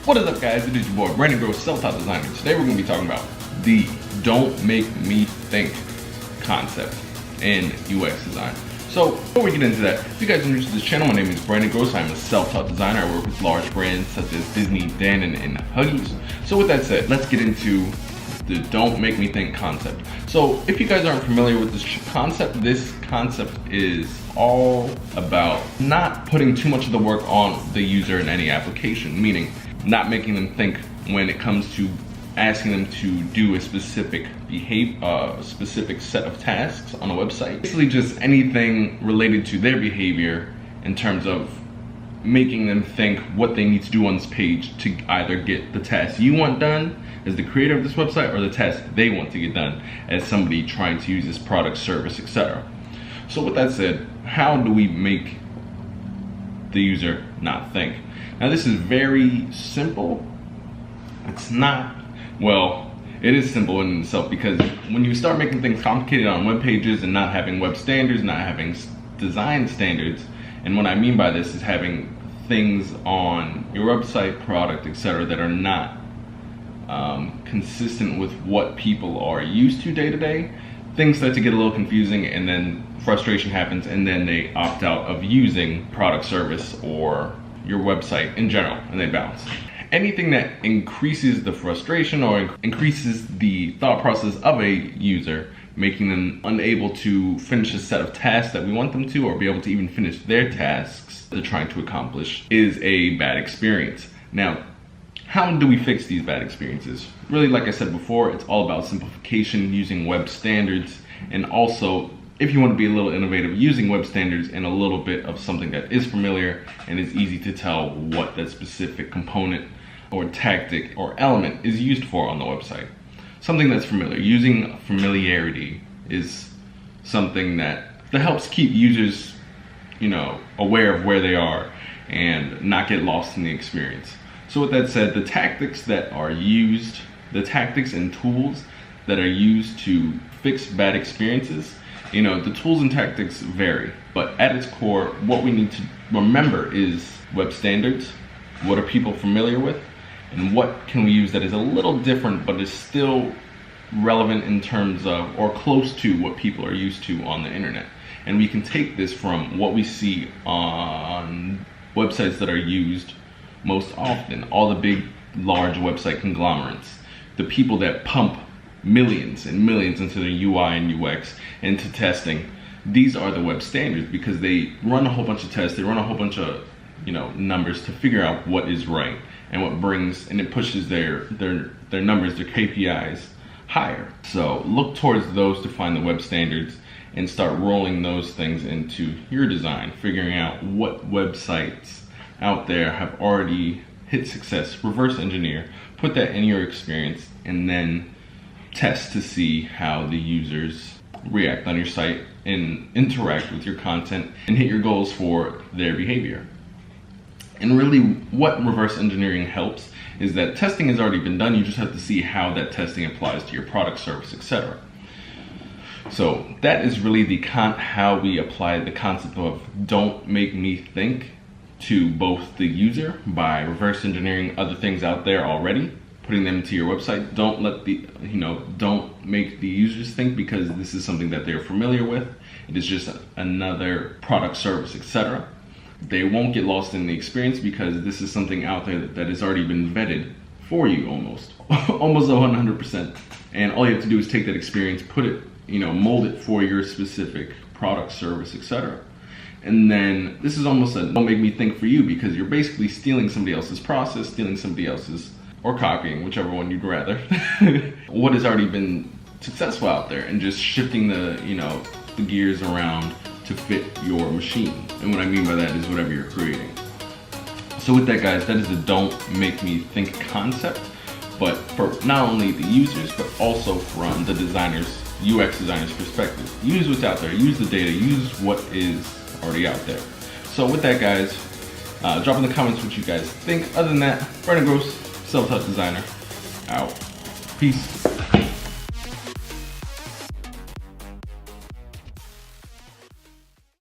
What is up, guys? It is your boy Brandon Groce, self-taught designer. Today we're going to be talking about the "don't make me think" concept in UX design. So before we get into that, if you guys are new to this channel, my name is Brandon Groce. I'm a self-taught designer. I work with large brands such as Disney, Dannon, and Huggies. So with that said, let's get into the "don't make me think" concept. So if you guys aren't familiar with this concept is all about not putting too much of the work on the user in any application, meaning not making them think when it comes to asking them to do a specific specific set of tasks on a website. Basically just anything related to their behavior in terms of making them think what they need to do on this page to either get the task you want done as the creator of this website or the task they want to get done as somebody trying to use this product, service, etc. So with that said, how do we make the user not think? Now this is very simple. It's not, well, it is simple in itself, because when you start making things complicated on web pages and not having web standards, not having design standards, and what I mean by this is having things on your website, product, etc. that are not consistent with what people are used to day to day, things start to get a little confusing, and then frustration happens, and then they opt out of using product, service, or your website in general, and they bounce. Anything that increases the frustration or increases the thought process of a user, making them unable to finish a set of tasks that we want them to, or be able to even finish their tasks they're trying to accomplish, is a bad experience. Now, how do we fix these bad experiences? Really, like I said before, it's all about simplification, using web standards, and also, if you want to be a little innovative, using web standards and a little bit of something that is familiar and is easy to tell what that specific component or tactic or element is used for on the website. Something that's familiar. Using familiarity is something that helps keep users, aware of where they are and not get lost in the experience. So with that said, the tactics and tools that are used to fix bad experiences, the tools and tactics vary, but at its core, what we need to remember is web standards. What are people familiar with? And what can we use that is a little different, but is still relevant in terms of, or close to, what people are used to on the internet. And we can take this from what we see on websites that are used most often, all the big, large website conglomerates, the people that pump millions and millions into their UI and UX, into testing. These are the web standards, because they run a whole bunch of tests, they run a whole bunch of numbers to figure out what is right and what brings, and it pushes their numbers, their KPIs higher. So look towards those to find the web standards and start rolling those things into your design, figuring out what websites out there have already hit success, reverse engineer, put that in your experience, and then test to see how the users react on your site and interact with your content and hit your goals for their behavior. And really, what reverse engineering helps is that testing has already been done. You just have to see how that testing applies to your product, service, etc. So that is really how we apply the concept of "don't make me think" to both the user, by reverse engineering other things out there already, putting them into your website. Don't let don't make the users think, because this is something that they're familiar with. It is just another product, service, etc. They won't get lost in the experience, because this is something out there that has already been vetted for you, almost 100%. And all you have to do is take that experience, put it, mold it for your specific product, service, etc. And then this is almost a "don't make me think" for you, because you're basically stealing somebody else's process, stealing somebody else's, or copying, whichever one you'd rather, what has already been successful out there, and just shifting the gears around to fit your machine. And what I mean by that is whatever you're creating. So with that, guys, that is the "don't make me think" concept, but for not only the users, but also from the designers, UX designers' perspective. Use what's out there, use the data, use what is already out there. So with that, guys, drop in the comments what you guys think. Other than that, Brandon Groce, self-taught designer, out. Peace.